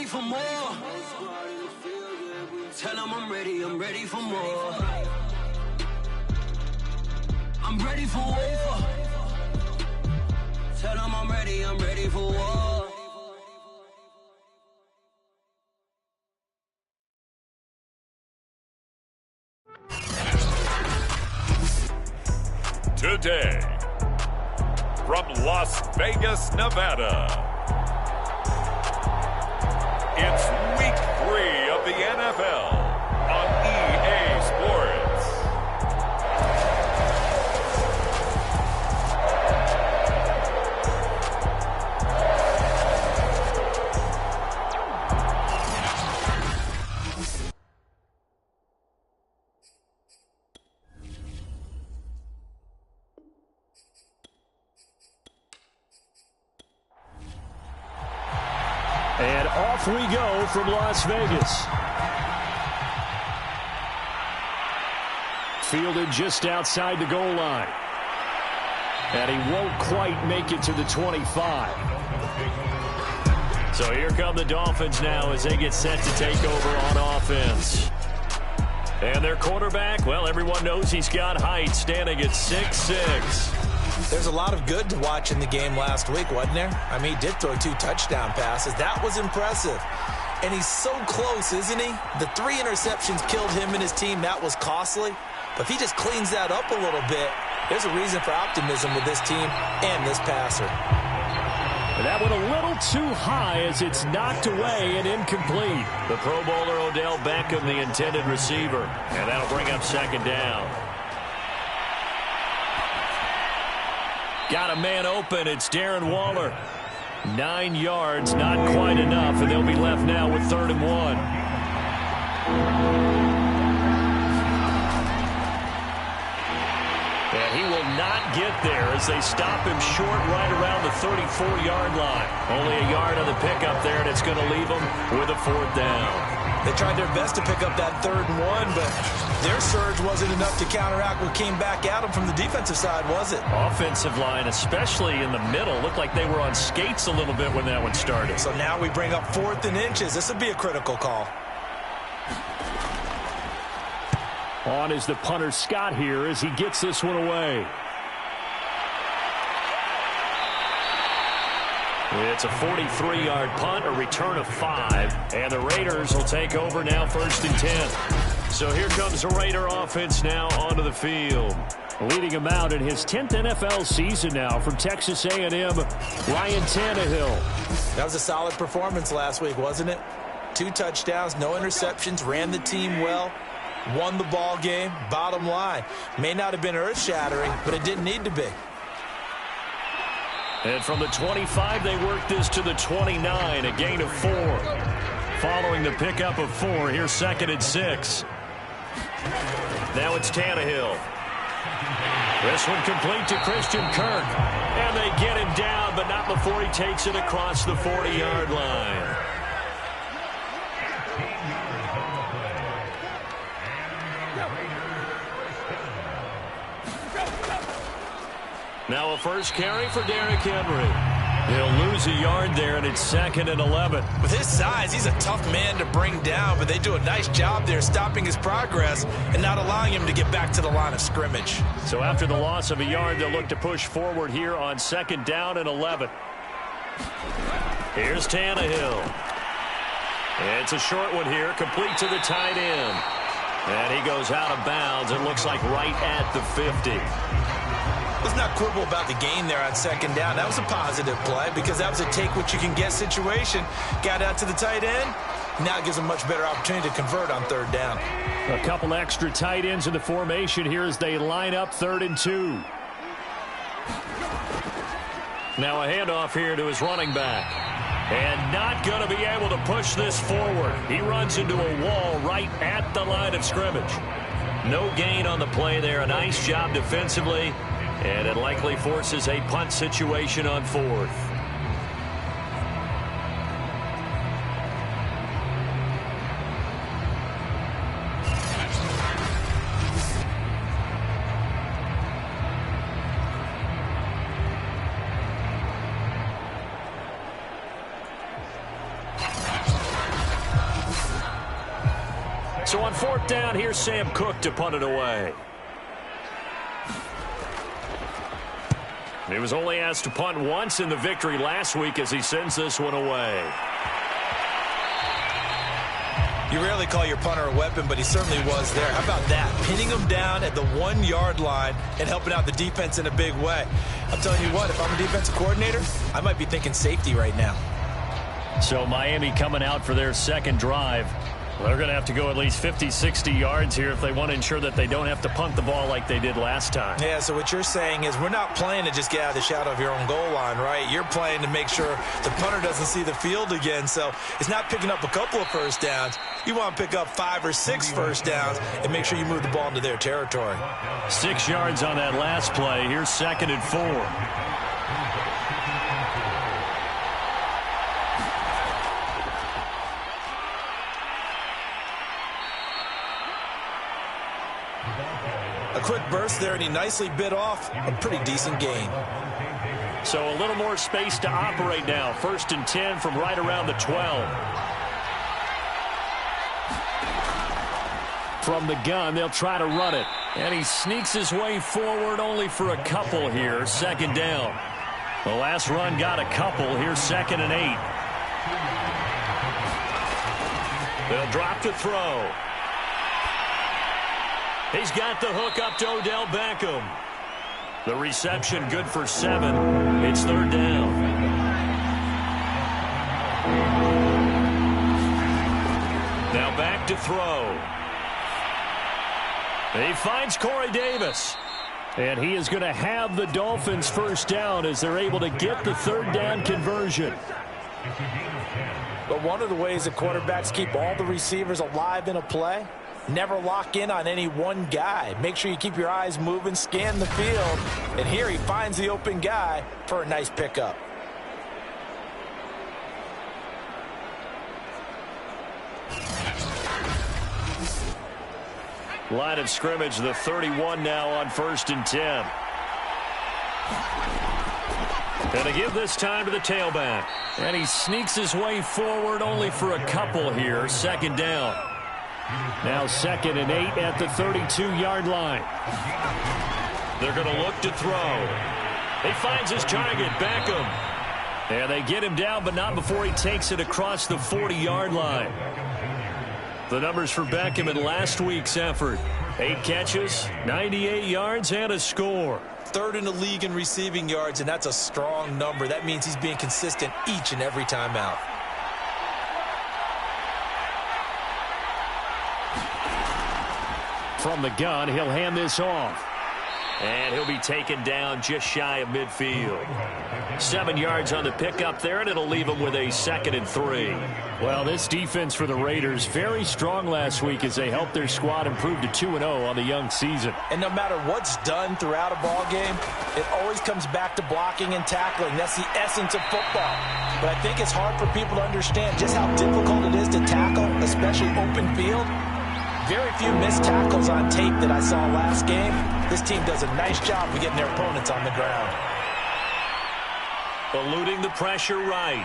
ready for more. Tell them I'm ready for more. I'm ready for war. Tell them I'm ready for war. Today, from Las Vegas, Nevada, it's Week 3 of the NFL on EA Sports. And off we go from Las Vegas. Fielded just outside the goal line. And he won't quite make it to the 25. So here come the Dolphins now as they get set to take over on offense. And their quarterback, well, everyone knows he's got height, standing at 6'6". There's a lot of good to watch in the game last week, wasn't there? I mean, he did throw 2 touchdown passes. That was impressive. And he's so close, isn't he? The 3 interceptions killed him and his team. That was costly. But if he just cleans that up a little bit, there's a reason for optimism with this team and this passer. That went a little too high as it's knocked away and incomplete. The Pro Bowler Odell Beckham, the intended receiver. And that'll bring up second down. Got a man open. It's Darren Waller. 9 yards, not quite enough, and they'll be left now with 3rd and 1. And he will not get there as they stop him short right around the 34-yard line. Only a yard on the pickup there, and it's going to leave him with a 4th down. They tried their best to pick up that 3rd and 1, but their surge wasn't enough to counteract what came back at them from the defensive side, was it? Offensive line, especially in the middle, looked like they were on skates a little bit when that one started. So now we bring up 4th and inches. This would be a critical call. On is the punter Scott here as he gets this one away. It's a 43-yard punt, a return of 5, and the Raiders will take over now 1st and 10. So here comes the Raider offense now onto the field. Leading him out in his 10th NFL season now from Texas A&M, Ryan Tannehill. That was a solid performance last week, wasn't it? 2 touchdowns, no interceptions, ran the team well, won the ball game. Bottom line, may not have been earth-shattering, but it didn't need to be. And from the 25, they work this to the 29, a gain of 4. Following the pickup of 4, here's 2nd and 6. Now it's Tannehill. This one complete to Christian Kirk. And they get him down, but not before he takes it across the 40-yard line. Now a first carry for Derrick Henry. He'll lose a yard there, and it's 2nd and 11. With his size, he's a tough man to bring down, but they do a nice job there stopping his progress and not allowing him to get back to the line of scrimmage. So after the loss of a yard, they'll look to push forward here on 2nd down and 11. Here's Tannehill. It's a short one here, complete to the tight end. And he goes out of bounds, it looks like right at the 50. Let's not quibble about the gain there on 2nd down. That was a positive play because that was a take-what-you-can-get situation. Got out to the tight end. Now it gives them a much better opportunity to convert on 3rd down. A couple extra tight ends in the formation here as they line up 3rd and 2. Now a handoff here to his running back. And not going to be able to push this forward. He runs into a wall right at the line of scrimmage. No gain on the play there. A nice job defensively. And it likely forces a punt situation on 4th. So on 4th down, here's Sam Cook to punt it away. He was only asked to punt once in the victory last week as he sends this one away. You rarely call your punter a weapon, but he certainly was there. How about that? Pinning him down at the 1-yard line and helping out the defense in a big way. I'm telling you what, if I'm a defensive coordinator, I might be thinking safety right now. So Miami coming out for their second drive. They're going to have to go at least 50, 60 yards here if they want to ensure that they don't have to punt the ball like they did last time. Yeah, so what you're saying is we're not playing to just get out of the shadow of your own goal line, right? You're playing to make sure the punter doesn't see the field again. So it's not picking up a couple of first downs. You want to pick up 5 or 6 first downs and make sure you move the ball into their territory. 6 yards on that last play. Here's 2nd and 4. A quick burst there, and he nicely bit off a pretty decent gain. So a little more space to operate now. 1st and 10 from right around the 12. From the gun, they'll try to run it. And he sneaks his way forward only for a couple here. 2nd down. The last run got a couple. Here's 2nd and 8. They'll drop to throw. He's got the hook up to Odell Beckham. The reception good for 7. It's 3rd down. Now back to throw. He finds Corey Davis. And he is going to have the Dolphins first down as they're able to get the 3rd down conversion. But one of the ways that quarterbacks keep all the receivers alive in a play, never lock in on any one guy. Make sure you keep your eyes moving, scan the field. And here he finds the open guy for a nice pickup. Line of scrimmage, the 31 now on 1st and 10. Going to give this time to the tailback. And he sneaks his way forward only for a couple here. 2nd down. Now 2nd and 8 at the 32-yard line. They're going to look to throw. He finds his target, Beckham. And they get him down, but not before he takes it across the 40-yard line. The numbers for Beckham in last week's effort. 8 catches, 98 yards, and a score. 3rd in the league in receiving yards, and that's a strong number. That means he's being consistent each and every time out. From the gun, he'll hand this off. And he'll be taken down just shy of midfield. 7 yards on the pickup there, and it'll leave him with a 2nd and 3. Well, this defense for the Raiders, very strong last week as they helped their squad improve to 2-0 on the young season. And no matter what's done throughout a ball game, it always comes back to blocking and tackling. That's the essence of football. But I think it's hard for people to understand just how difficult it is to tackle, especially open field. Very few missed tackles on tape that I saw last game. This team does a nice job of getting their opponents on the ground. Eluding the pressure right.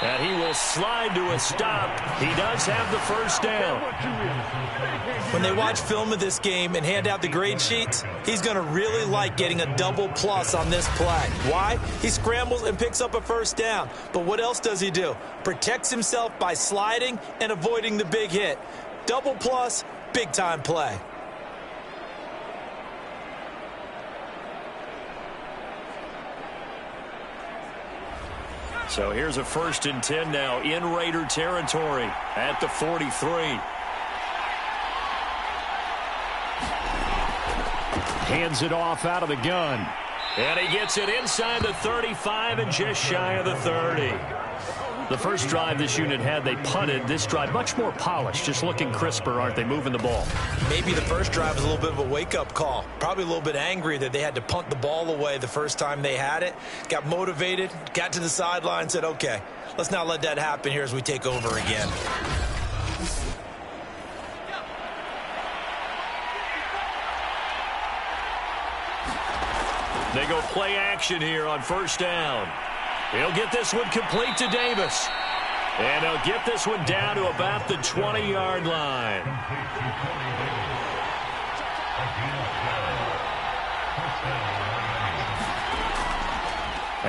And he will slide to a stop. He does have the first down. When they watch film of this game and hand out the grade sheets, he's going to really like getting a double plus on this play. Why? He scrambles and picks up a first down. But what else does he do? Protects himself by sliding and avoiding the big hit. Double plus, big-time play. So here's a 1st and 10 now in Raider territory at the 43. Hands it off out of the gun. And he gets it inside the 35 and just shy of the 30. The first drive this unit had, they punted. This drive, much more polished, just looking crisper, aren't they, moving the ball? Maybe the first drive was a little bit of a wake-up call. Probably a little bit angry that they had to punt the ball away the first time they had it. Got motivated, got to the sideline, said, okay, let's not let that happen here as we take over again. They go play action here on 1st down. He'll get this one complete to Davis. And he'll get this one down to about the 20-yard line.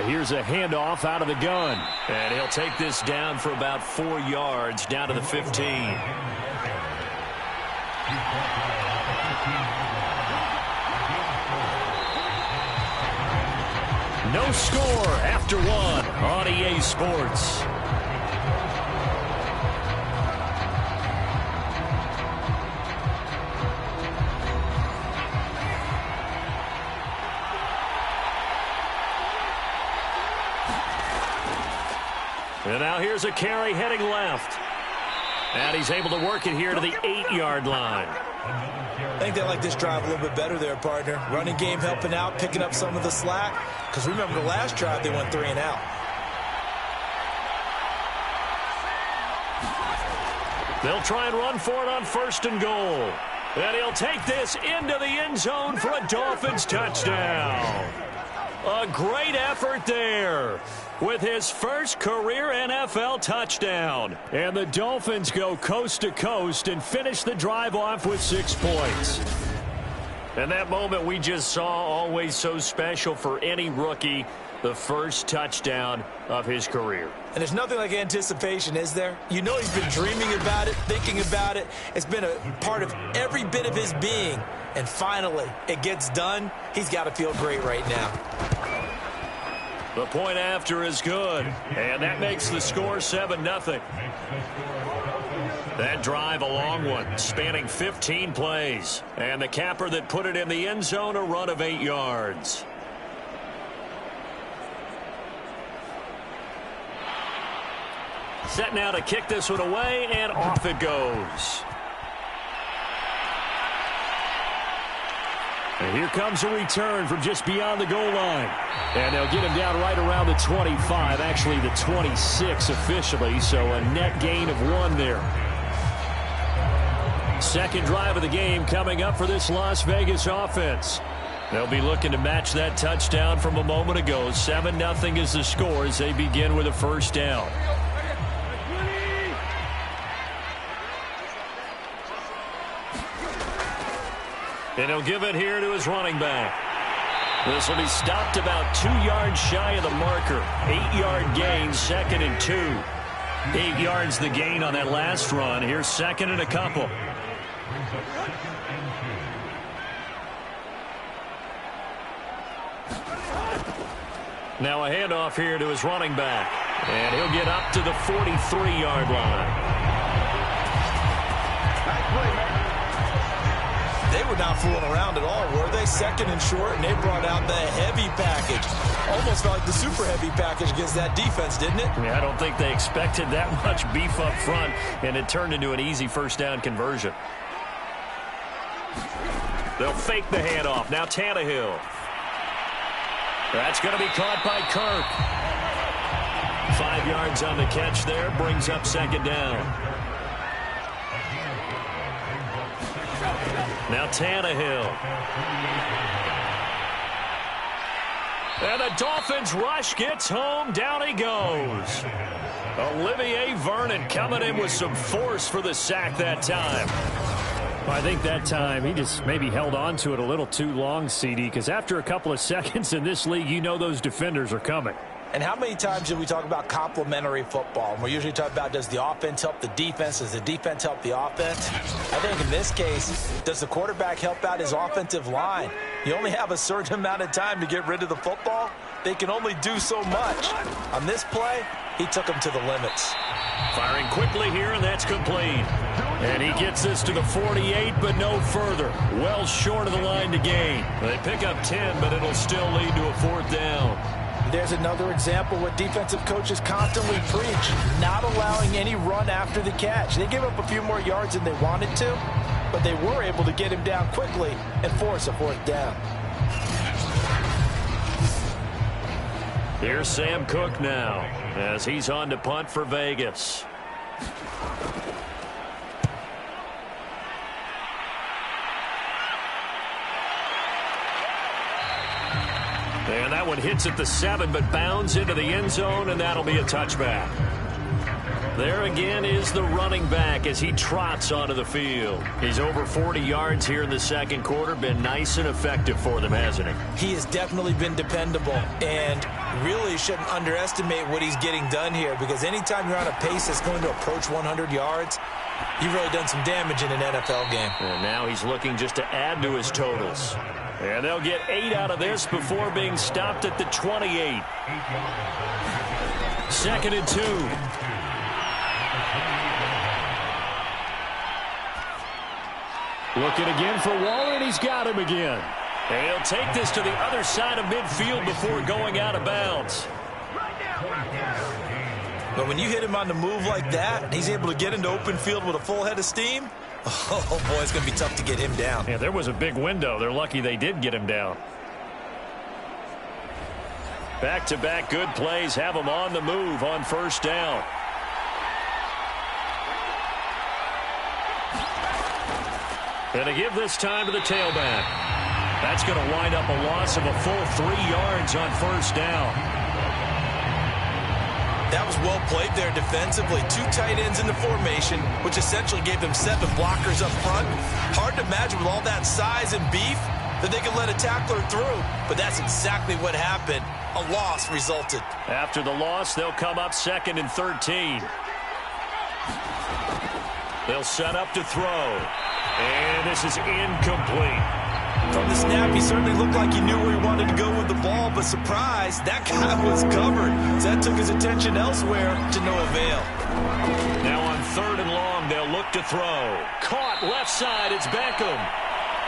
Here's a handoff out of the gun. And he'll take this down for about 4 yards, down to the 15. No score after one on EA Sports. And now here's a carry heading left. And he's able to work it here to the 8-yard line. I think they like this drive a little bit better there, partner. Running game helping out, picking up some of the slack. Because remember the last drive, they went 3 and out. They'll try and run for it on 1st and goal. And he'll take this into the end zone for a Dolphins touchdown. A great effort there with his first career NFL touchdown. And the Dolphins go coast to coast and finish the drive off with 6 points. And that moment we just saw, always so special for any rookie, the first touchdown of his career. And there's nothing like anticipation, is there? You know he's been dreaming about it, thinking about it. It's been a part of every bit of his being. And finally, it gets done. He's got to feel great right now. The point after is good. And that makes the score 7-0. That drive, a long one, spanning 15 plays. And the capper that put it in the end zone, a run of 8 yards. Set now to kick this one away, and off it goes. And here comes a return from just beyond the goal line. And they'll get him down right around the 25, actually the 26 officially, so a net gain of 1 there. Second drive of the game coming up for this Las Vegas offense. They'll be looking to match that touchdown from a moment ago. 7-0 is the score as they begin with a first down. And he'll give it here to his running back. This will be stopped about 2 yards shy of the marker. 8-yard gain, 2nd and 2. 8 yards the gain on that last run. Here's 2nd and a couple. Now a handoff here to his running back. And he'll get up to the 43-yard line. They were not fooling around at all, were they? 2nd and short, and they brought out the heavy package. Almost felt like the super heavy package against that defense, didn't it? Yeah, I don't think they expected that much beef up front, and it turned into an easy first down conversion. They'll fake the handoff. Now Tannehill. That's going to be caught by Kirk. 5 yards on the catch there, brings up 2nd down. Now Tannehill. And the Dolphins rush gets home. Down he goes. Olivier Vernon coming in with some force for the sack that time. Well, I think that time he just maybe held on to it a little too long, CD, because after a couple of seconds in this league, you know those defenders are coming. And how many times do we talk about complementary football? And we're usually talking about, does the offense help the defense? Does the defense help the offense? I think in this case, does the quarterback help out his offensive line? You only have a certain amount of time to get rid of the football. They can only do so much. On this play, he took them to the limits. Firing quickly here, and that's complete. And he gets this to the 48, but no further. Well short of the line to gain. They pick up 10, but it'll still lead to a 4th down. There's another example what defensive coaches constantly preach, not allowing any run after the catch. They gave up a few more yards than they wanted to, but they were able to get him down quickly and force a 4th down. Here's Sam Cook now as he's on to punt for Vegas. And that one hits at the 7, but bounds into the end zone, and that'll be a touchback. There again is the running back as he trots onto the field. He's over 40 yards here in the second quarter. Been nice and effective for them, hasn't he? He has definitely been dependable, and really shouldn't underestimate what he's getting done here, because anytime you're on a pace that's going to approach 100 yards, you've really done some damage in an NFL game. And now he's looking just to add to his totals. And they'll get 8 out of this before being stopped at the 28. 2nd and 2. Looking again for Waller, and he's got him again. And he'll take this to the other side of midfield before going out of bounds. But when you hit him on the move like that, and he's able to get into open field with a full head of steam, oh boy, it's going to be tough to get him down. Yeah, there was a big window. They're lucky they did get him down. Back-to-back good plays have him on the move on first down. And to give this time to the tailback. That's going to wind up a loss of a full 3 yards on first down. That was well played there defensively. 2 tight ends in the formation, which essentially gave them 7 blockers up front. Hard to imagine with all that size and beef that they could let a tackler through. But that's exactly what happened. A loss resulted. After the loss, they'll come up 2nd and 13. They'll set up to throw. And this is incomplete. From the snap, he certainly looked like he knew where he wanted to go with the ball, but surprise, that guy was covered. So that took his attention elsewhere to no avail. Now on 3rd and long, they'll look to throw. Caught left side, it's Beckham.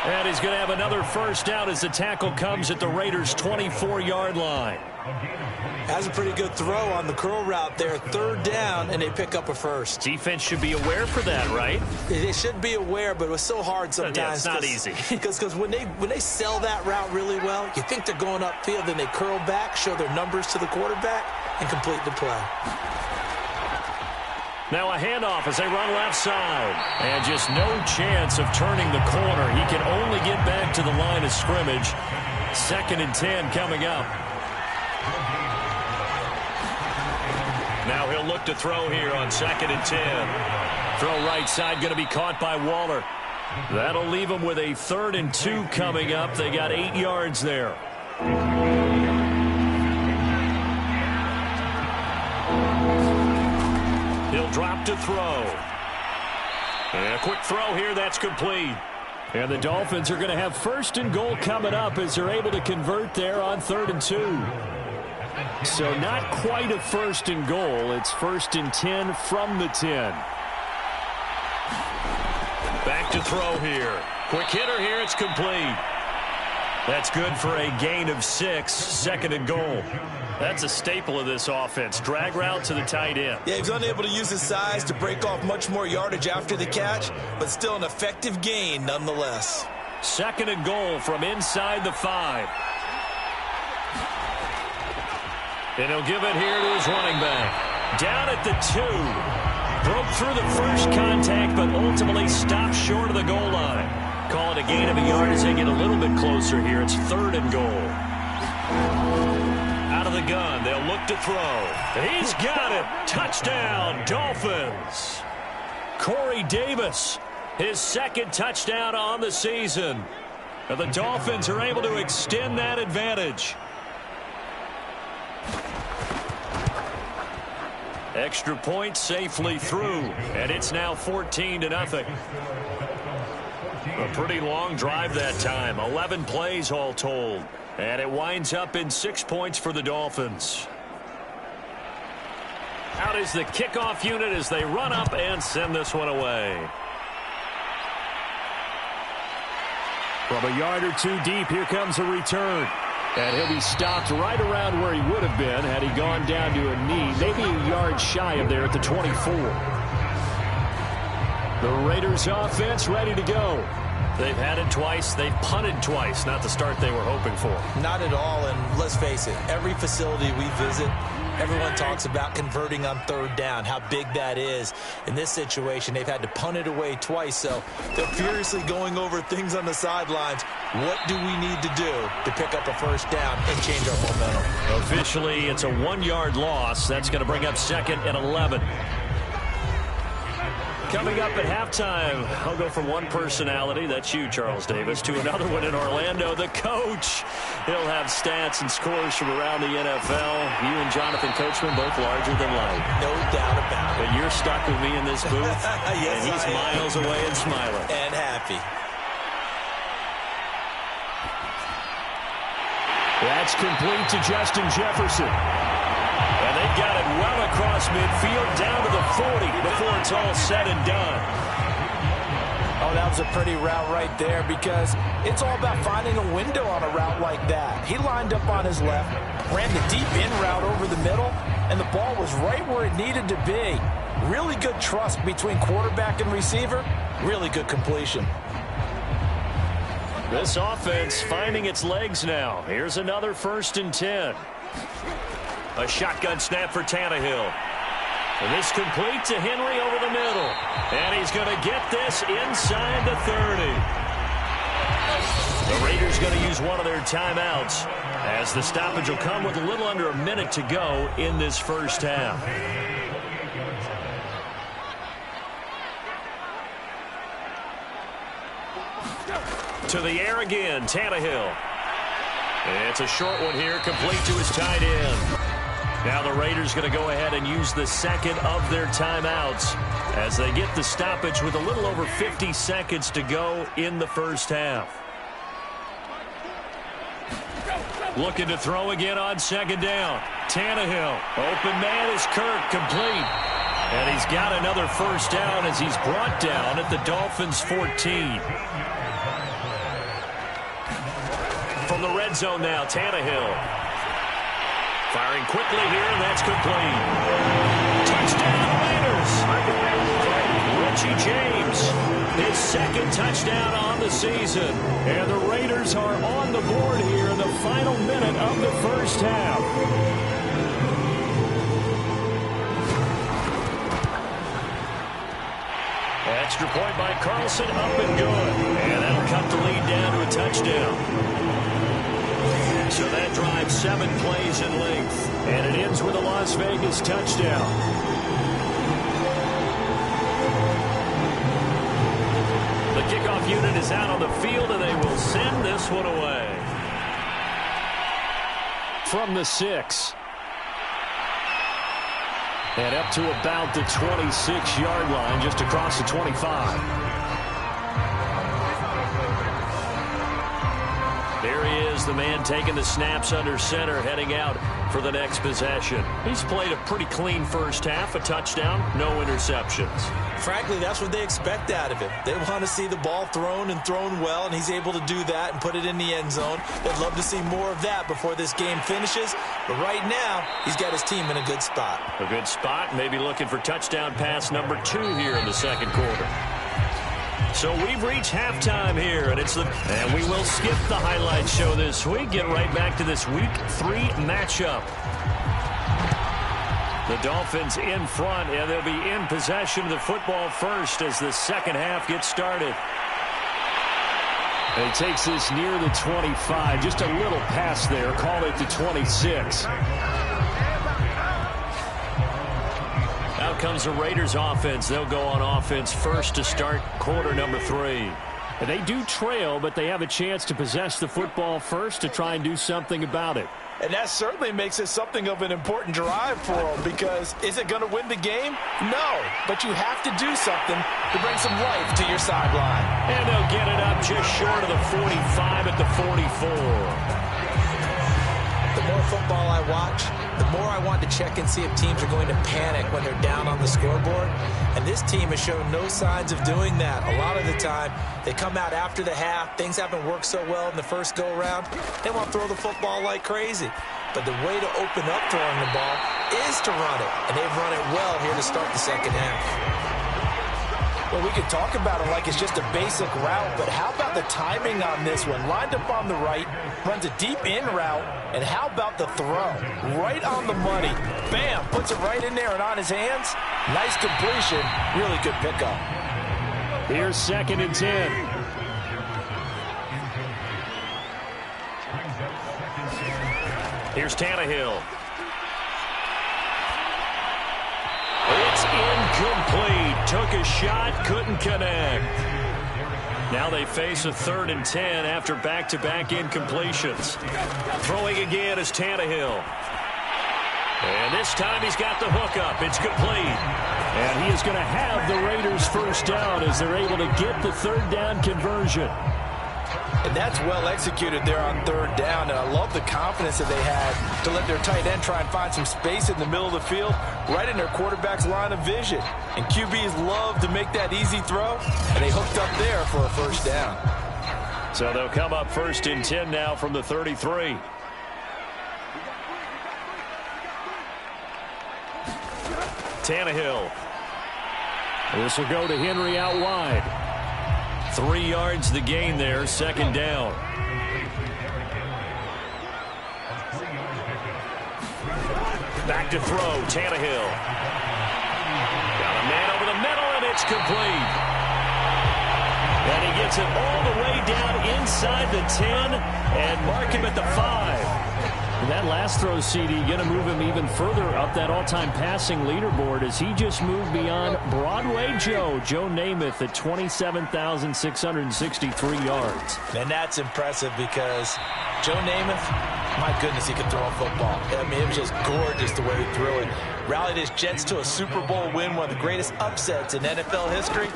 And he's going to have another first down as the tackle comes at the Raiders' 24-yard line. Has a pretty good throw on the curl route there. 3rd down, and they pick up a first. Defense should be aware for that, right? They should be aware, but it was so hard sometimes. Yeah, it's not easy. Because when they sell that route really well, you think they're going upfield, then they curl back, show their numbers to the quarterback, and complete the play. Now a handoff as they run left side. And just no chance of turning the corner. He can only get back to the line of scrimmage. 2nd and 10 coming up. Now he'll look to throw here on 2nd and 10. Throw right side going to be caught by Waller. That'll leave him with a 3rd and 2 coming up. They got 8 yards there. He'll drop to throw. And a quick throw here, that's complete. And the Dolphins are going to have 1st and goal coming up as they're able to convert there on 3rd and 2. So not quite a 1st and goal. It's 1st and 10 from the 10. Back to throw here. Quick hitter here. It's complete. That's good for a gain of 6. 2nd and goal. That's a staple of this offense. Drag route to the tight end. Yeah, he was unable to use his size to break off much more yardage after the catch, but still an effective gain nonetheless. 2nd and goal from inside the 5. And he'll give it here to his running back. Down at the 2. Broke through the first contact, but ultimately stopped short of the goal line. Call it a gain of a yard as they get a little bit closer here. It's 3rd and goal. Out of the gun, they'll look to throw. He's got it. Touchdown, Dolphins. Corey Davis, his 2nd touchdown on the season. And the Dolphins are able to extend that advantage. Extra point safely through, and it's now 14-0. A pretty long drive that time, 11 plays all told, and it winds up in 6 points for the Dolphins. Out is the kickoff unit as they run up and send this one away. From a yard or 2 deep, here comes a return. And he'll be stopped right around where he would have been had he gone down to a knee, maybe a yard shy of there at the 24. The Raiders offense ready to go. They've had it twice. They've punted twice. Not the start they were hoping for. Not at all, and let's face it, every facility we visit, everyone talks about converting on 3rd down, how big that is. In this situation, they've had to punt it away twice, so they're furiously going over things on the sidelines. What do we need to do to pick up a first down and change our momentum? Officially, it's a 1-yard loss. That's going to bring up 2nd and 11. Coming up at halftime, I'll go from one personality, that's you, Charles Davis, to another one in Orlando, the coach. He'll have stats and scores from around the NFL. You and Jonathan Coachman, both larger than life. No doubt about it. But you're stuck with me in this booth, yes, and he's miles away and smiling. And happy. That's complete to Justin Jefferson. And they've got it well across midfield, down to the 40 before it's all said and done. Oh, that was a pretty route right there because it's all about finding a window on a route like that. He lined up on his left, ran the deep in route over the middle, and the ball was right where it needed to be. Really good trust between quarterback and receiver. Really good completion. This offense finding its legs now. Here's another 1st and 10. A shotgun snap for Tannehill. And this complete to Henry over the middle. And he's going to get this inside the 30. The Raiders going to use one of their timeouts as the stoppage will come with a little under a minute to go in this first half. To the air again, Tannehill. It's a short one here, complete to his tight end. Now the Raiders going to go ahead and use the second of their timeouts as they get the stoppage with a little over 50 seconds to go in the first half. Looking to throw again on 2nd down. Tannehill, open man is Kirk, complete. And he's got another 1st down as he's brought down at the Dolphins' 14. From the red zone now, Tannehill. Firing quickly here, and that's complete. Touchdown, Raiders. Richie James, his 2nd touchdown on the season. And the Raiders are on the board here in the final minute of the first half. Extra point by Carlson, up and good. And that'll cut the lead down to a touchdown. So that drives 7 plays in length. And it ends with a Las Vegas touchdown. The kickoff unit is out on the field, and they will send this one away. From the 6. And up to about the 26-yard line, just across the 25. There he is, the man taking the snaps under center, heading out for the next possession. He's played a pretty clean first half, a touchdown, no interceptions. Frankly, that's what they expect out of him. They want to see the ball thrown and thrown well, and he's able to do that and put it in the end zone. They'd love to see more of that before this game finishes. But right now, he's got his team in a good spot. A good spot, maybe looking for touchdown pass number 2 here in the second quarter. So we've reached halftime here, and we will skip the highlight show this week. Get right back to this Week 3 matchup. The Dolphins in front, and they'll be in possession of the football first as the second half gets started. And he takes this near the 25, just a little pass there, call it the 26. Out comes the Raiders offense. They'll go on offense first to start quarter number 3. And they do trail, but they have a chance to possess the football first to try and do something about it. And that certainly makes it something of an important drive for them, because is it going to win the game? No, but you have to do something to bring some life to your sideline. And they'll get it up just short of the 45 at the 44. The more football I watch, the more I want to check and see if teams are going to panic when they're down on the scoreboard. And this team has shown no signs of doing that. A lot of the time, they come out after the half. Things haven't worked so well in the first go-around. They want to throw the football like crazy. But the way to open up throwing the ball is to run it. And they've run it well here to start the second half. Well, we could talk about it like it's just a basic route, but how about the timing on this one? Lined up on the right, runs a deep in route, and how about the throw? Right on the money. Bam, puts it right in there and on his hands. Nice completion, really good pickup. Here's 2nd and 10. Here's Tannehill. It's incomplete. took a shot, couldn't connect. Now they face a 3rd and 10 after back-to-back incompletions. Throwing again is Tannehill. And this time he's got the hookup. It's complete. And he is going to have the Raiders first down as they're able to get the 3rd down conversion. And that's well executed there on 3rd down. And I love the confidence that they had to let their tight end try and find some space in the middle of the field, right in their quarterback's line of vision. And QBs love to make that easy throw, and they hooked up there for a first down. So they'll come up 1st and 10 now from the 33. Tannehill. This will go to Henry out wide. 3 yards the gain there, 2nd down. Back to throw, Tannehill. Got a man over the middle, and it's complete. And he gets it all the way down inside the 10 and mark him at the 5. And that last throw, CD, going to move him even further up that all-time passing leaderboard as he just moved beyond Broadway Joe Namath at 27,663 yards. And that's impressive because Joe Namath, my goodness, he could throw a football. I mean, it was just gorgeous the way he threw it. Rallied his Jets to a Super Bowl win, one of the greatest upsets in NFL history.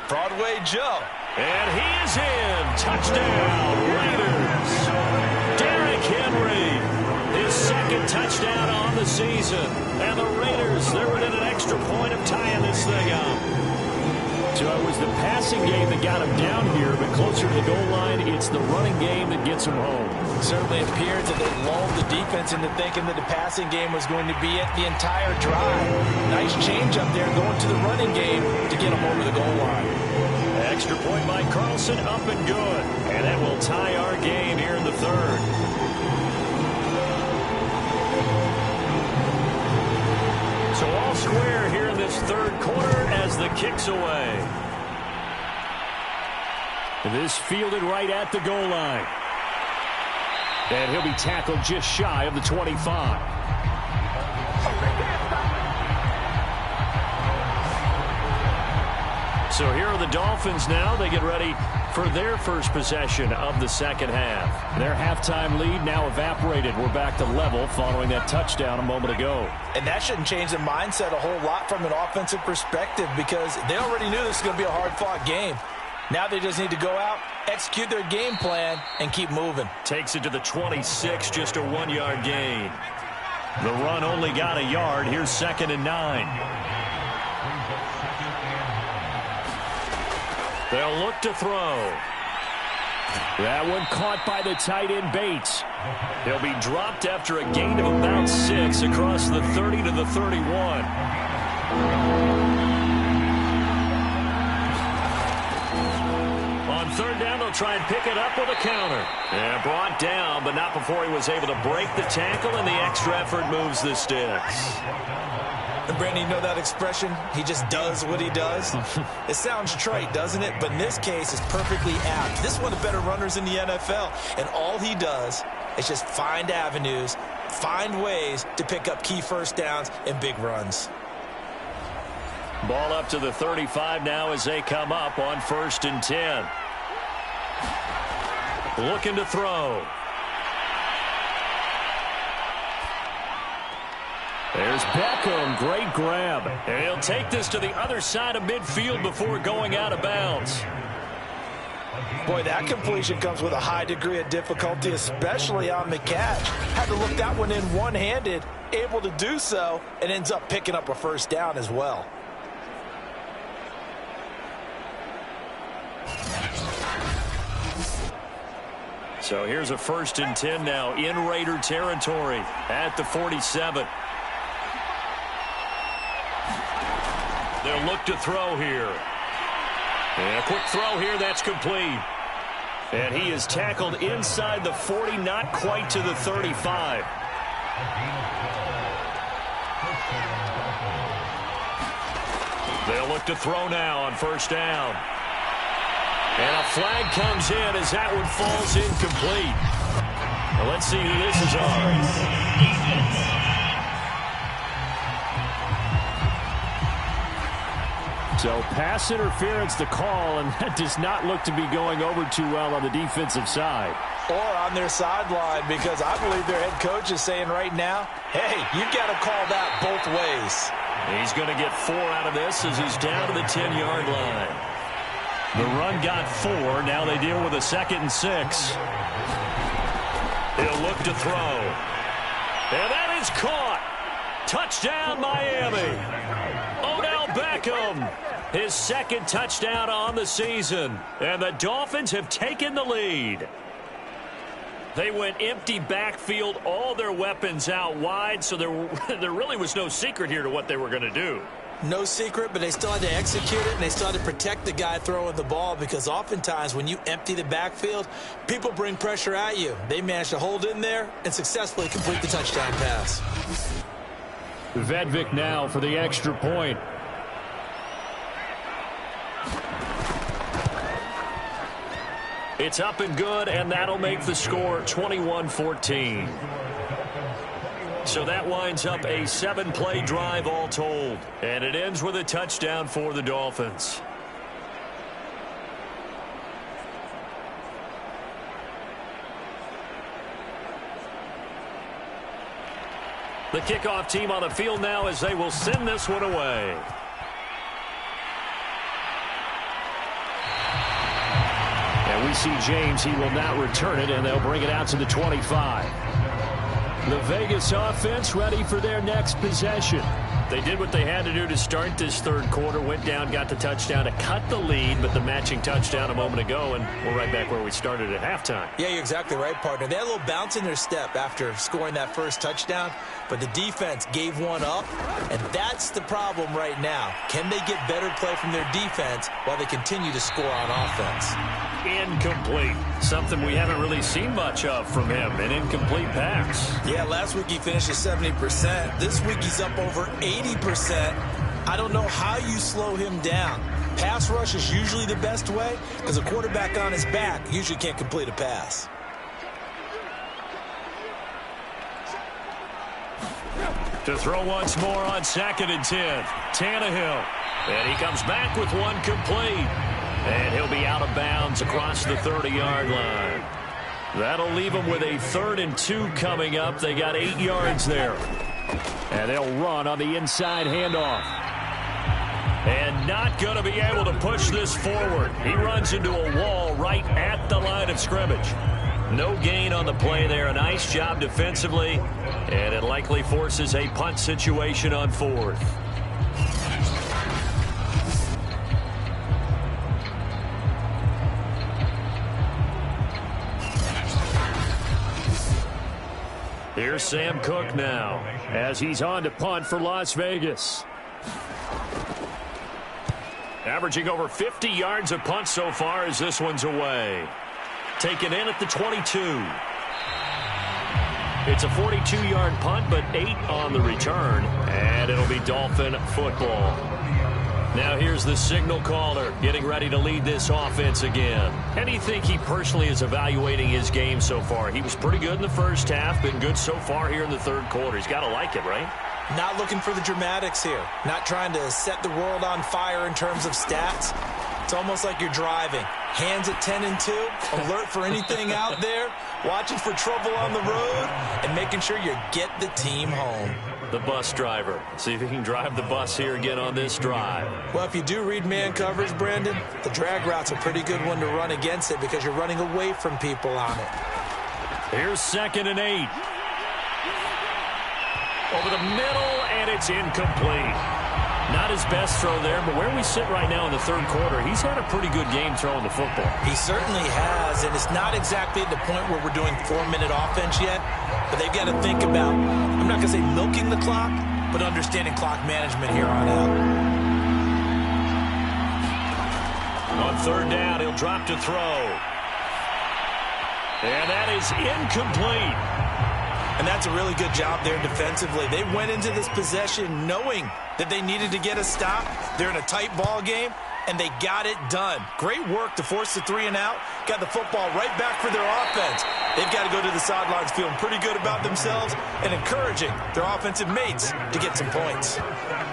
Broadway Joe. And he is in. Touchdown, Raiders. Derrick Henry. His 2nd touchdown on the season. And the Raiders, they're within an extra point of tying this thing up. So it was the passing game that got him down here, but closer to the goal line, it's the running game that gets him home. It certainly appears that they lulled the defense into thinking that the passing game was going to be it the entire drive. Nice change up there going to the running game to get him over the goal line. Extra point by Carlson, up and good. And that will tie our game here in the 3rd. So all square here in this 3rd quarter as the kick's away. This fielded right at the goal line. And he'll be tackled just shy of the 25. So here are the Dolphins now. They get ready for their first possession of the 2nd half. Their halftime lead now evaporated. We're back to level following that touchdown a moment ago. And that shouldn't change the mindset a whole lot from an offensive perspective because they already knew this was going to be a hard-fought game. Now they just need to go out, execute their game plan, and keep moving. Takes it to the 26, just a 1-yard gain. The run only got a yard. Here's 2nd and 9. They'll look to throw. That one caught by the tight end Bates. He'll be dropped after a gain of about 6 across the 30 to the 31. On 3rd down, they'll try and pick it up with a counter. And brought down, but not before he was able to break the tackle, and the extra effort moves the sticks. And Brandon, you know that expression? He just does what he does. It sounds trite, doesn't it? But in this case, it's perfectly apt. This is one of the better runners in the NFL. And all he does is just find avenues, find ways to pick up key first downs and big runs. Ball up to the 35 now as they come up on 1st and 10. Looking to throw. There's Beckham. Great grab. And he'll take this to the other side of midfield before going out of bounds. Boy, that completion comes with a high degree of difficulty, especially on the catch. Had to look that one in one-handed, able to do so, and ends up picking up a first down as well. So here's a 1st and 10 now in Raider territory at the 47. They'll look to throw here. And a quick throw here, that's complete. And he is tackled inside the 40, not quite to the 35. They'll look to throw now on 1st down. And a flag comes in as that one falls incomplete. Well, let's see who this is on. So pass interference the call, and that does not look to be going over too well on the defensive side. Or on their sideline, because I believe their head coach is saying right now, hey, you got to call that both ways. He's going to get 4 out of this as he's down to the 10-yard line. The run got 4. Now they deal with a 2nd and 6. He'll look to throw. And that is caught. Touchdown, Miami. Odell Beckham, his 2nd touchdown on the season. And the Dolphins have taken the lead. They went empty backfield, all their weapons out wide, so there really was no secret here to what they were going to do. No secret, but they still had to execute it, and they still had to protect the guy throwing the ball, because oftentimes when you empty the backfield, people bring pressure at you. They managed to hold in there and successfully complete the touchdown pass. Vedvik now for the extra point. It's up and good, and that'll make the score 21-14. So that winds up a 7-play drive all told. And it ends with a touchdown for the Dolphins. The kickoff team on the field now as they will send this one away. And we see James. He will not return it, and they'll bring it out to the 25. The Vegas offense ready for their next possession. They did what they had to do to start this third quarter. Went down, got the touchdown to cut the lead, but the matching touchdown a moment ago, and we're right back where we started at halftime. Yeah, you're exactly right, partner. They had a little bounce in their step after scoring that first touchdown, but the defense gave one up, and that's the problem right now. Can they get better play from their defense while they continue to score on offense? Incomplete. Something we haven't really seen much of from him, an incomplete pass. Yeah, last week he finished at 70%. This week he's up over 80%. I don't know how you slow him down. Pass rush is usually the best way, because a quarterback on his back usually can't complete a pass. To throw once more on 2nd and 10. Tannehill. And he comes back with one complete. And he'll be out of bounds across the 30-yard line. That'll leave them with a 3rd and 2 coming up. They got 8 yards there. And they'll run on the inside handoff. And not going to be able to push this forward. He runs into a wall right at the line of scrimmage. No gain on the play there. A nice job defensively. And it likely forces a punt situation on 4th. Here's Sam Cook now as he's on to punt for Las Vegas. Averaging over 50 yards a punt so far as this one's away. Taken in at the 22. It's a 42-yard punt, but 8 on the return. And it'll be Dolphin football. Now here's the signal caller getting ready to lead this offense again. How do you think he personally is evaluating his game so far? He was pretty good in the first half, been good so far here in the third quarter. He's got to like it, right? Not looking for the dramatics here. Not trying to set the world on fire in terms of stats. It's almost like you're driving. Hands at 10 and 2, alert for anything out there, watching for trouble on the road, and making sure you get the team home. The bus driver. See if he can drive the bus here again on this drive. Well, if you do read man coverage, Brandon, the drag route's a pretty good one to run against it because you're running away from people on it. Here's 2nd and 8. Over the middle, and it's incomplete. Not his best throw there, but where we sit right now in the third quarter, he's had a pretty good game throwing the football. He certainly has, and it's not exactly at the point where we're doing 4-minute offense yet, but they've got to think about, I'm not going to say milking the clock, but understanding clock management here on out. On 3rd down, he'll drop to throw. And that is incomplete. And that's a really good job there defensively. They went into this possession knowing that they needed to get a stop. They're in a tight ball game, and they got it done. Great work to force the 3 and out. Got the football right back for their offense. They've got to go to the sidelines feeling pretty good about themselves and encouraging their offensive mates to get some points.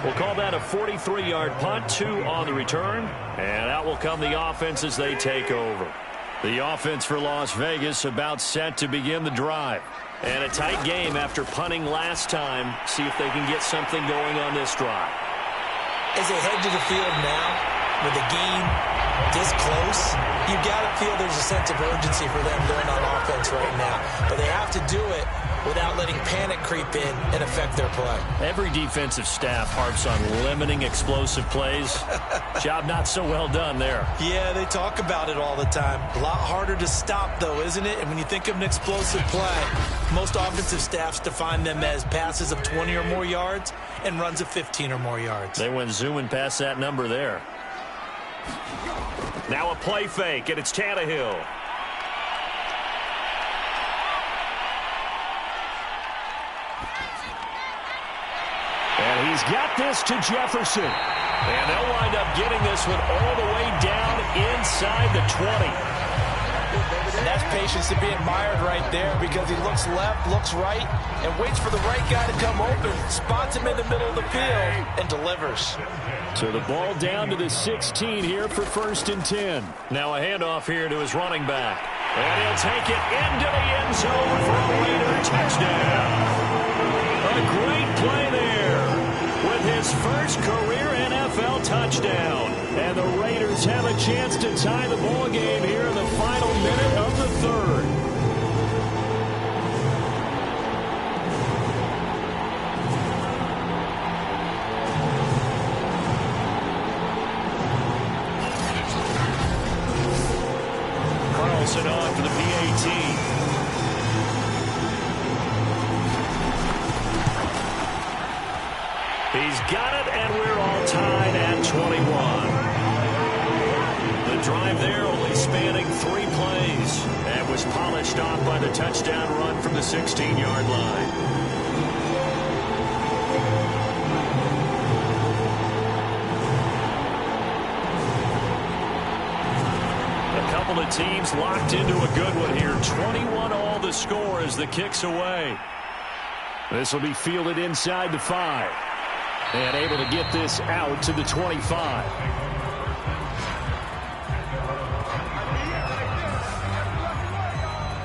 We'll call that a 43-yard punt, 2 on the return. And out will come the offense as they take over. The offense for Las Vegas about set to begin the drive. And a tight game after punting last time. See if they can get something going on this drive. As they head to the field now, with the game this close, you got to feel there's a sense of urgency for them going on offense right now. But they have to do it without letting panic creep in and affect their play. Every defensive staff harps on limiting explosive plays. Job not so well done there. Yeah, they talk about it all the time. A lot harder to stop, though, isn't it? And when you think of an explosive play, most offensive staffs define them as passes of 20 or more yards and runs of 15 or more yards. They went zooming past that number there. Now a play fake, and it's Tannehill. And he's got this to Jefferson. And they'll wind up getting this one all the way down inside the 20. And that's patience to be admired right there, because he looks left, looks right, and waits for the right guy to come open, spots him in the middle of the field, and delivers. So the ball down to the 16 here for 1st and 10. Now a handoff here to his running back. And he'll take it into the end zone for a Raider touchdown. A great play there with his first career NFL touchdown. And the Raiders have a chance to tie the ball game here in the final minute of the third. Carlson on for the PAT. He's got it, and we're all tied at 21. The drive there only spanning 3 plays and was polished off by the touchdown run from the 16-yard line. A couple of teams locked into a good one here. 21-all the score as the kick's away. This will be fielded inside the 5. And able to get this out to the 25.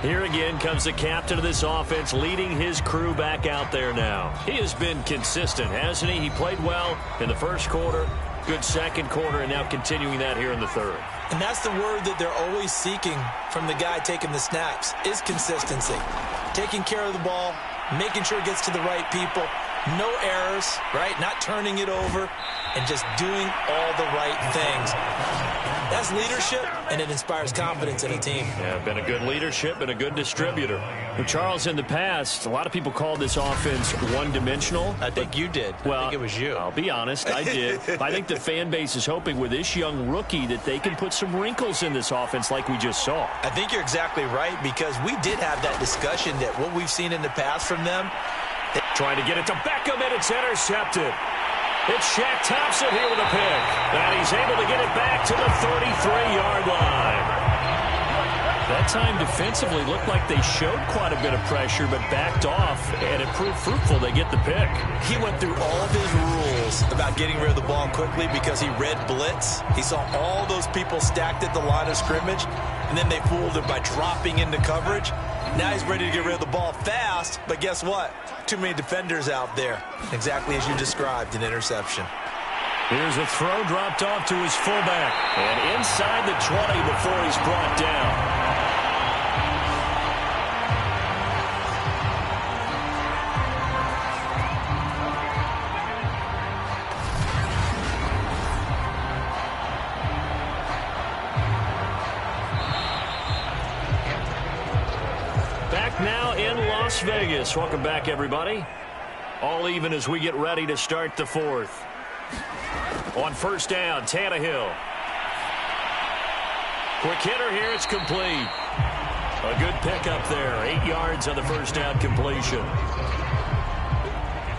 Here again comes the captain of this offense, leading his crew back out there now. He has been consistent, hasn't he? He played well in the first quarter, good second quarter, and now continuing that here in the third. And that's the word that they're always seeking from the guy taking the snaps, is consistency. Taking care of the ball, making sure it gets to the right people. No errors, right? Not turning it over, and just doing all the right things. That's leadership, and it inspires confidence in a team. Yeah, been a good leadership and a good distributor. Well, Charles, in the past, a lot of people called this offense one-dimensional. I think you did. Well, I think it was you. I'll be honest, I did. I think the fan base is hoping with this young rookie that they can put some wrinkles in this offense like we just saw. I think you're exactly right, because we did have that discussion that what we've seen in the past from them. Trying to get it to Beckham, and it's intercepted. It's Shaq Thompson here with a pick. And he's able to get it back to the 33-yard line. That time defensively looked like they showed quite a bit of pressure but backed off, and it proved fruitful. They get the pick. He went through all of his rules about getting rid of the ball quickly because he read blitz. He saw all those people stacked at the line of scrimmage, and then they fooled him by dropping into coverage. Now he's ready to get rid of the ball fast, but guess what? Too many defenders out there. Exactly as you described, an interception. Here's a throw dropped off to his fullback. And inside the 20 before he's brought down. Back now in Las Vegas. Welcome back, everybody. All even as we get ready to start the fourth. On first down, Tannehill. Quick hitter here, it's complete. A good pickup there. 8 yards on the first down completion.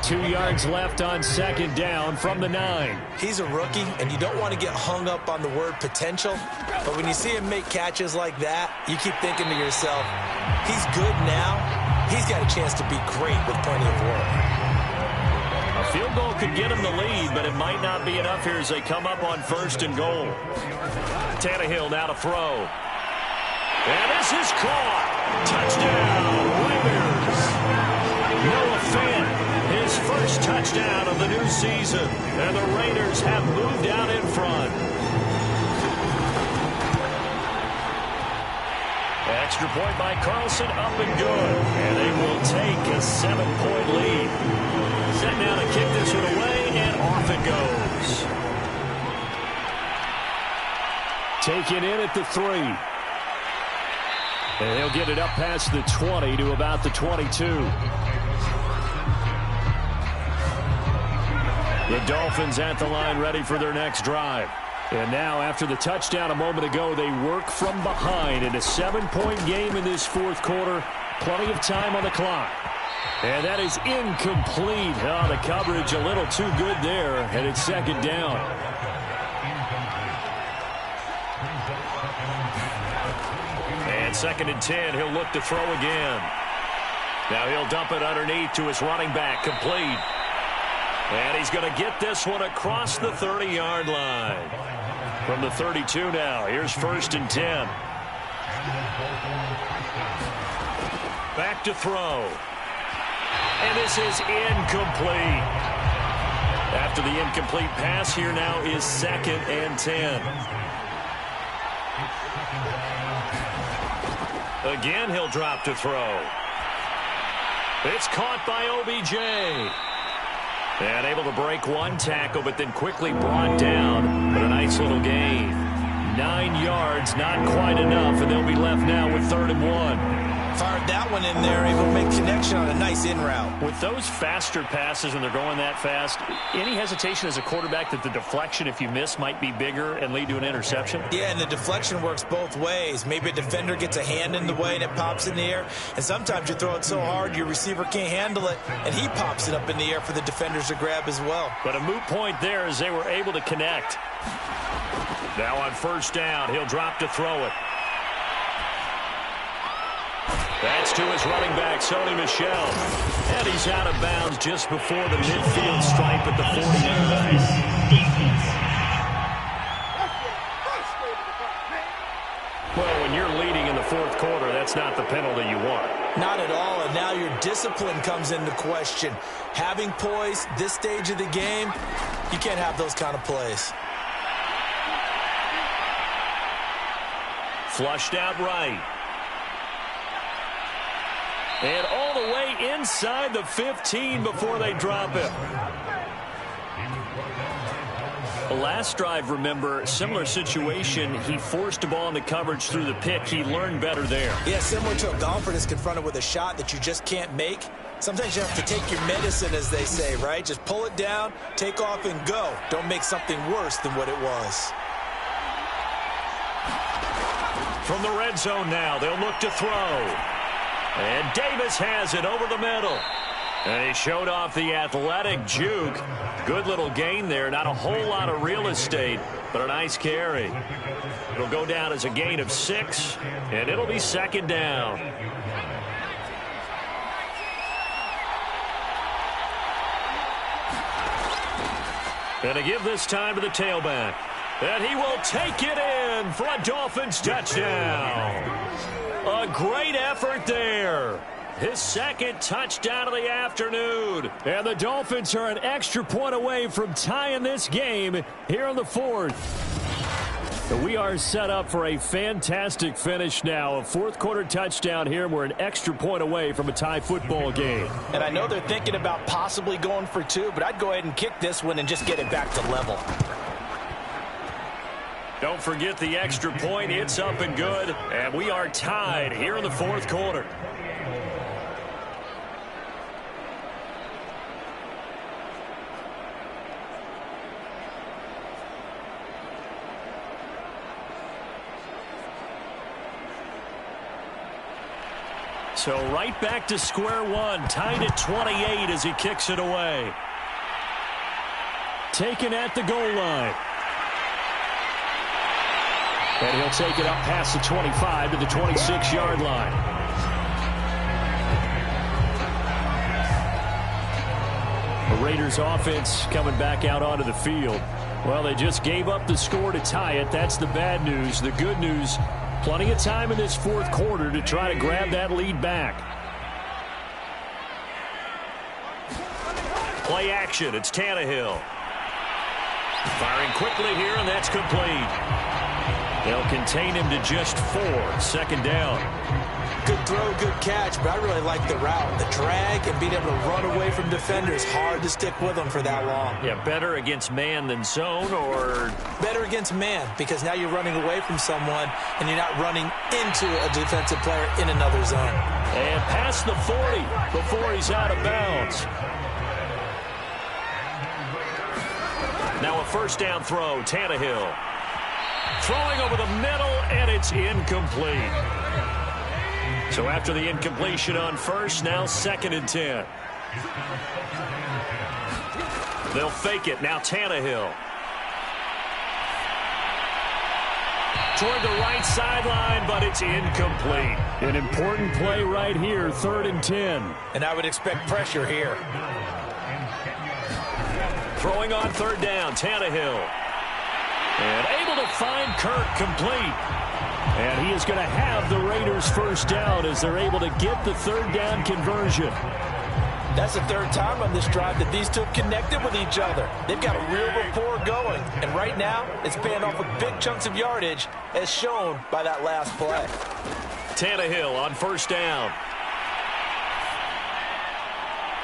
2 yards left on second down from the 9. He's a rookie, and you don't want to get hung up on the word potential. But when you see him make catches like that, you keep thinking to yourself, He's good now. He's got a chance to be great with plenty of work. A field goal could get him the lead, but it might not be enough here as they come up on 1st and goal. Tannehill now to throw. And this is caught. Touchdown, Raiders. Noah Fant, his first touchdown of the new season. And the Raiders have moved out in front. Extra point by Carlson, up and good. And they will take a 7-point lead. Set now to kick this one away, and off it goes. Taken in at the 3. And he'll get it up past the 20 to about the 22. The Dolphins at the line ready for their next drive. And now after the touchdown a moment ago, they work from behind in a 7-point game in this 4th quarter. Plenty of time on the clock. And that is incomplete. Oh, the coverage a little too good there, and it's 2nd down. And 2nd and 10, he'll look to throw again. Now he'll dump it underneath to his running back, complete. And he's going to get this one across the 30-yard line. From the 32 now, here's 1st and 10. Back to throw. And this is incomplete. After the incomplete pass, here now is 2nd and 10. Again, he'll drop to throw. It's caught by OBJ. And able to break one tackle, but then quickly brought down. But a nice little gain. 9 yards, not quite enough, and they'll be left now with 3rd and 1. Fired that one in there, able to make connection on a nice in route. With those faster passes when they're going that fast, any hesitation as a quarterback that the deflection, if you miss, might be bigger and lead to an interception? Yeah, and the deflection works both ways. Maybe a defender gets a hand in the way and it pops in the air. And sometimes you throw it so hard your receiver can't handle it, and he pops it up in the air for the defenders to grab as well. But a moot point there as they were able to connect. Now on 1st down, he'll drop to throw it. That's to his running back, Sony Michel. And he's out of bounds just before the midfield stripe at the 49. Well, when you're leading in the 4th quarter, that's not the penalty you want. Not at all, and now your discipline comes into question. Having poise this stage of the game, you can't have those kind of plays. Flushed out right. And all the way inside the 15 before they drop it. The last drive, remember, similar situation. He forced a ball into coverage through the pick. He learned better there. Yeah, similar to a golfer that's confronted with a shot that you just can't make. Sometimes you have to take your medicine, as they say, right? Just pull it down, take off, and go. Don't make something worse than what it was. From the red zone now, they'll look to throw. And Davis has it over the middle. And he showed off the athletic juke. Good little gain there. Not a whole lot of real estate, but a nice carry. It'll go down as a gain of 6, and it'll be 2nd down. And to give this time to the tailback. And he will take it in for a Dolphins touchdown. A great effort there. His 2nd touchdown of the afternoon. And the Dolphins are an extra point away from tying this game here in the 4th. We are set up for a fantastic finish now. A 4th quarter touchdown here. We're an extra point away from a tie football game. And I know they're thinking about possibly going for 2, but I'd go ahead and kick this one and just get it back to level. Don't forget the extra point. It's up and good. And we are tied here in the 4th quarter. So right back to square one. Tied at 28 as he kicks it away. Taken at the goal line. And he'll take it up past the 25 to the 26-yard line. Raiders offense coming back out onto the field. Well, they just gave up the score to tie it. That's the bad news. The good news, plenty of time in this fourth quarter to try to grab that lead back. Play action. It's Tannehill. Firing quickly here, and that's complete. They'll contain him to just 4. Second down. Good throw, good catch, but I really like the route. The drag and being able to run away from defenders. Hard to stick with them for that long. Yeah, better against man than zone, or? Better against man, because now you're running away from someone and you're not running into a defensive player in another zone. And past the 40 before he's out of bounds. Now a first down throw, Tannehill. Throwing over the middle, and it's incomplete. So after the incompletion on first, now 2nd and 10. They'll fake it. Now Tannehill. Toward the right sideline, but it's incomplete. An important play right here, 3rd and 10. And I would expect pressure here. Throwing on 3rd down, Tannehill. And able to find Kirk complete. And he is going to have the Raiders first down as they're able to get the 3rd down conversion. That's the 3rd time on this drive that these two have connected with each other. They've got a real rapport going. And right now, it's paying off with big chunks of yardage, as shown by that last play. Tannehill on first down.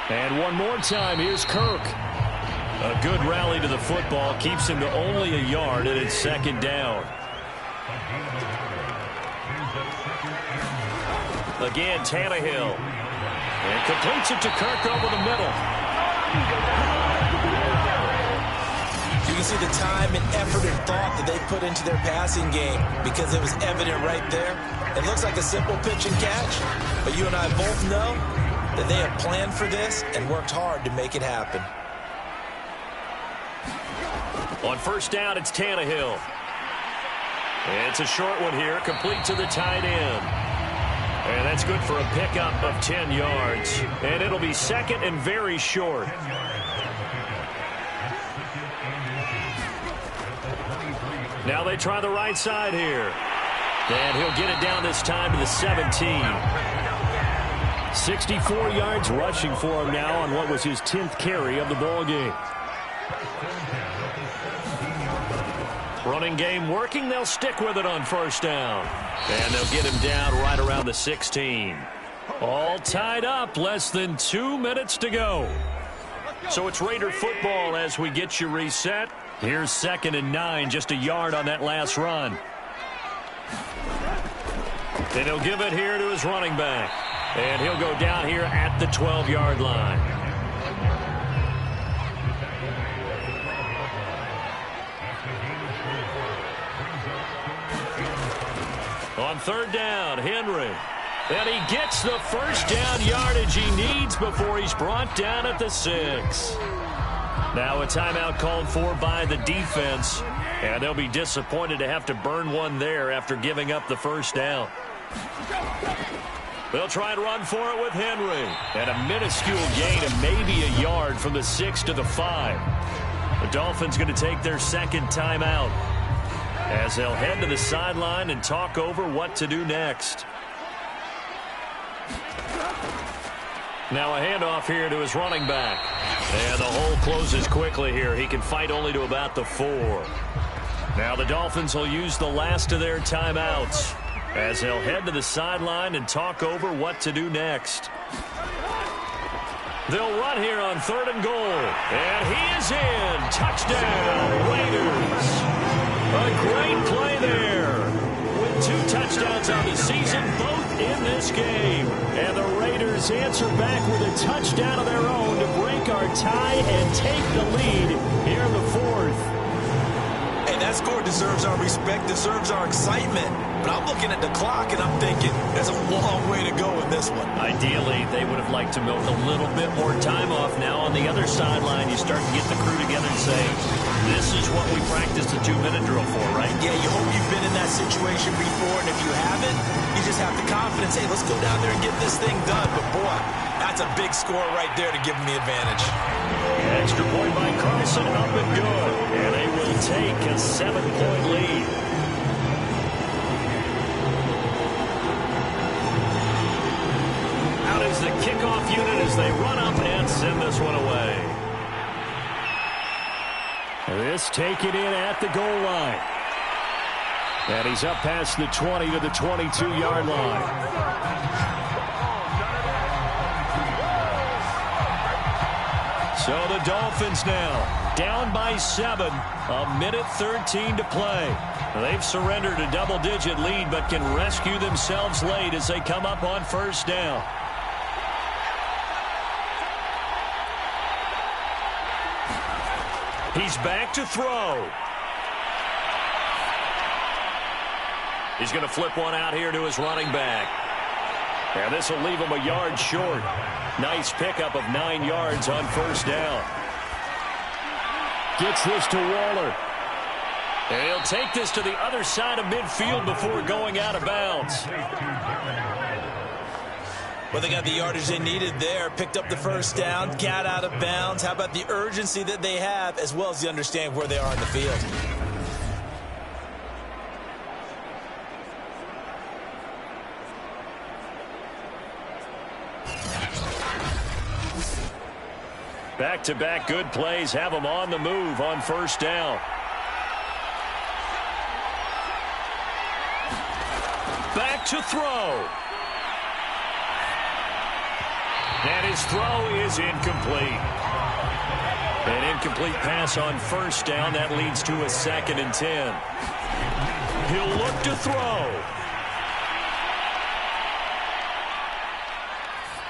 And one more time, here's Kirk. A good rally to the football keeps him to only a yard, and it's 2nd down. Again, Tannehill. And completes it to Kirk over the middle. You can see the time and effort and thought that they put into their passing game because it was evident right there. It looks like a simple pitch and catch, but you and I both know that they have planned for this and worked hard to make it happen. On first down, it's Tannehill. It's a short one here, complete to the tight end. And that's good for a pickup of 10 yards. And it'll be 2nd and very short. Now they try the right side here. And he'll get it down this time to the 17. 64 yards rushing for him now on what was his 10th carry of the ball game. Running game working. They'll stick with it on first down. And they'll get him down right around the 16. All tied up. Less than 2 minutes to go. So it's Raider football as we get you reset. Here's 2nd and 9. Just a yard on that last run. Then he'll give it here to his running back. And he'll go down here at the 12-yard line. On 3rd down, Henry. And he gets the first down yardage he needs before he's brought down at the 6. Now a timeout called for by the defense. And they'll be disappointed to have to burn one there after giving up the first down. They'll try and run for it with Henry. And a minuscule gain of maybe a yard from the 6 to the 5. The Dolphins going to take their 2nd timeout as they'll head to the sideline and talk over what to do next. Now a handoff here to his running back. And the hole closes quickly here. He can fight only to about the 4. Now the Dolphins will use the last of their timeouts as they'll head to the sideline and talk over what to do next. They'll run here on 3rd and goal. And he is in. Touchdown, Raiders. A great play there with 2 touchdowns on the season, both in this game. And the Raiders answer back with a touchdown of their own to break our tie and take the lead here in the 4th. Hey, that score deserves our respect, deserves our excitement. But I'm looking at the clock and I'm thinking there's a long way to go in this one. Ideally, they would have liked to milk a little bit more time off. Now on the other sideline, you start to get the crew together and say, this is what we practiced a 2-minute drill for, right? Yeah, you hope you've been in that situation before, and if you haven't, you just have the confidence, hey, let's go down there and get this thing done. But boy, I That's a big score right there to give them the advantage. Extra point by Carlson, up and good. And they will take a 7-point lead. Out is the kickoff unit as they run up and send this one away. This taken in at the goal line. And he's up past the 20 to the 22-yard line. So the Dolphins now down by 7, a minute 13 to play. They've surrendered a double-digit lead but can rescue themselves late as they come up on first down. He's back to throw. He's going to flip one out here to his running back. And this will leave him a yard short. Nice pickup of 9 yards on first down. Gets this to Waller. And he'll take this to the other side of midfield before going out of bounds. Well, they got the yardage they needed there. Picked up the first down, got out of bounds. How about the urgency that they have as well as the understanding where they are in the field? Back-to-back good plays have them on the move on first down. Back to throw. And his throw is incomplete. An incomplete pass on first down. That leads to a 2nd and 10. He'll look to throw.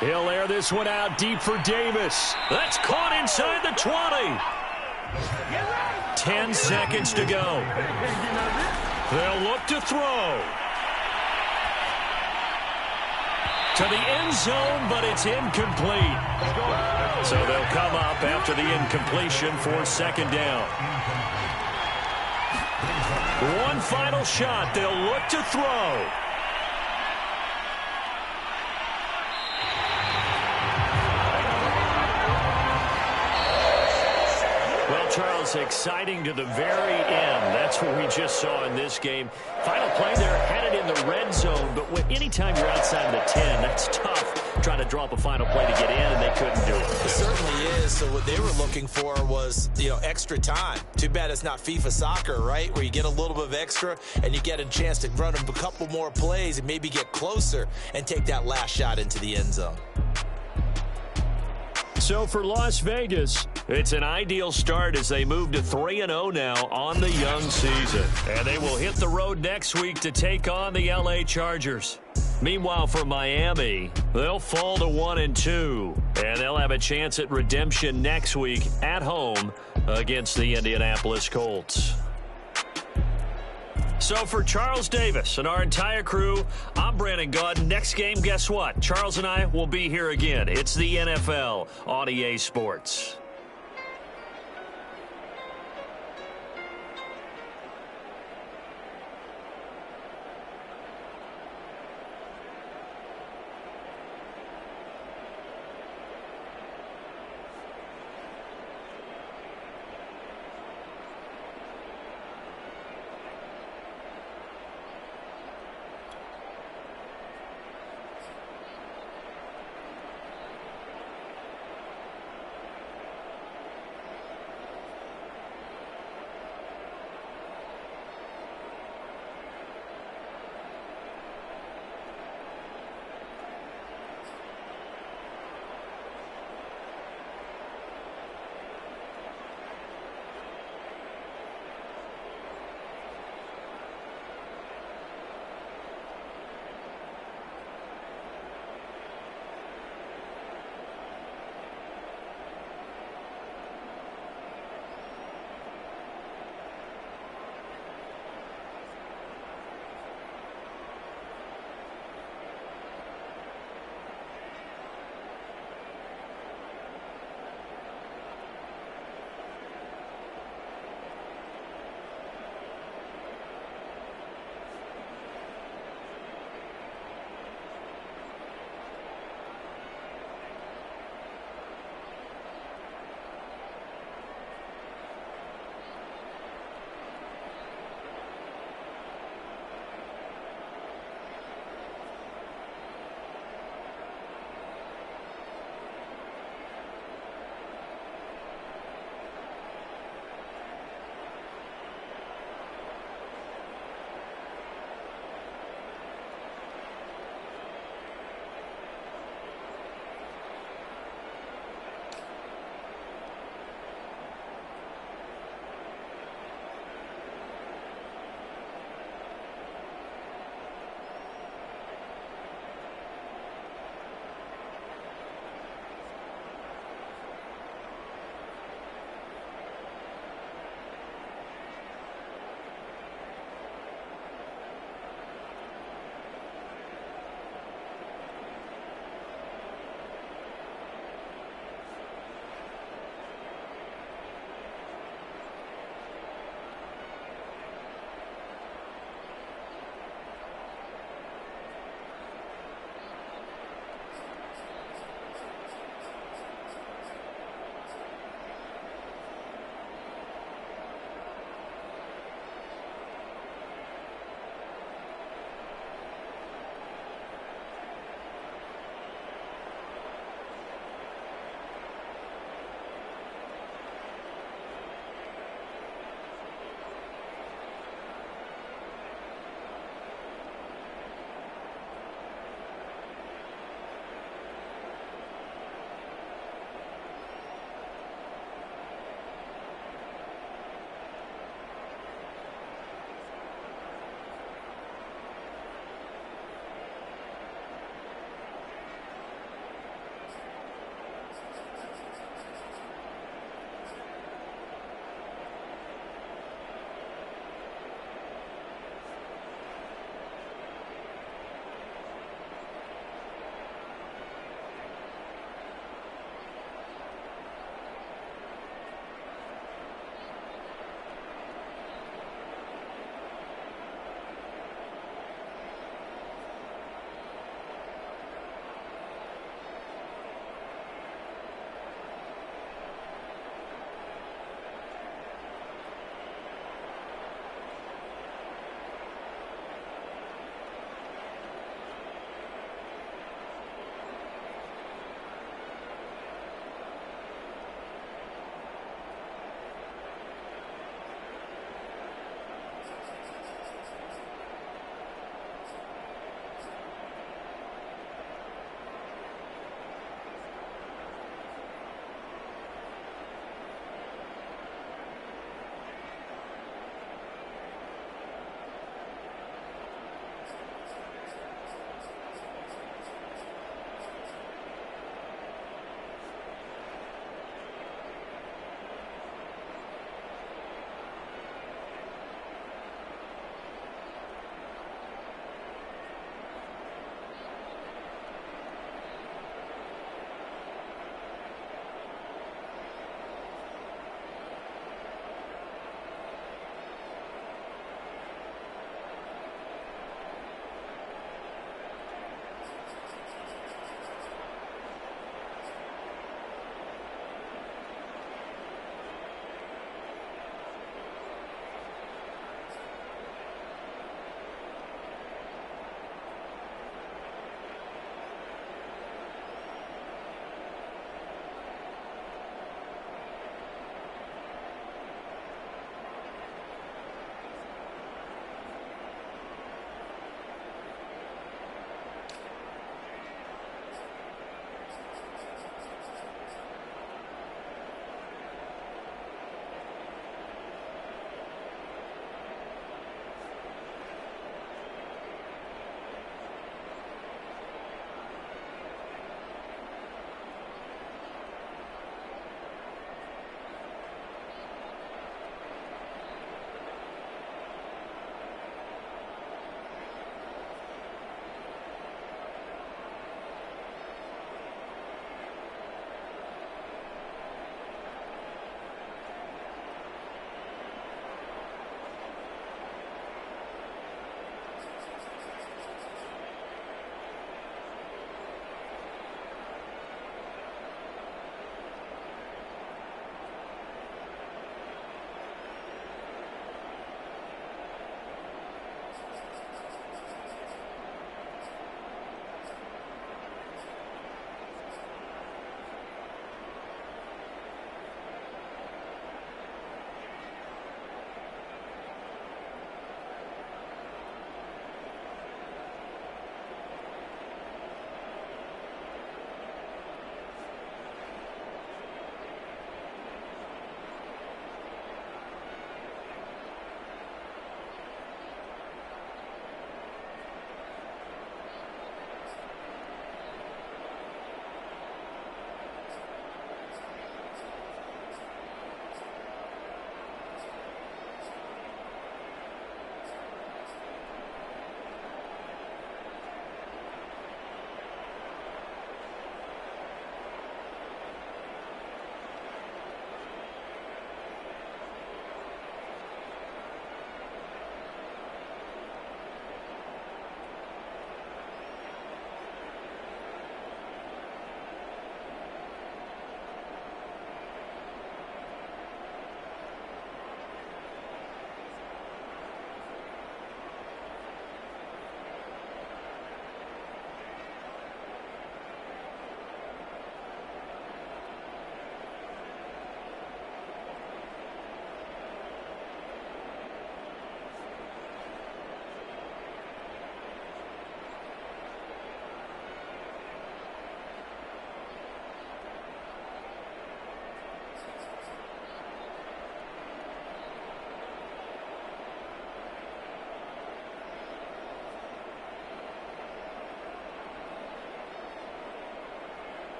He'll air this one out deep for Davis. That's caught inside the 20. 10 seconds to go. They'll look to throw. To the end zone, but it's incomplete. So they'll come up after the incompletion for 2nd down. One final shot. They'll look to throw. Well, Charles, exciting to the very end. That's what we just saw in this game. Final play there, headed in the red zone, but anytime you're outside the 10, that's tough trying to draw up a final play to get in, and they couldn't do it. It certainly is. So what they were looking for was, extra time. Too bad it's not FIFA soccer, right, where you get a little bit of extra and you get a chance to run a couple more plays and maybe get closer and take that last shot into the end zone. So for Las Vegas, it's an ideal start as they move to 3-0 now on the young season. And they will hit the road next week to take on the LA Chargers. Meanwhile, for Miami, they'll fall to 1-2. And they'll have a chance at redemption next week at home against the Indianapolis Colts. So for Charles Davis and our entire crew, I'm Brandon Gaudin. Next game, guess what? Charles and I will be here again. It's the NFL on EA Sports.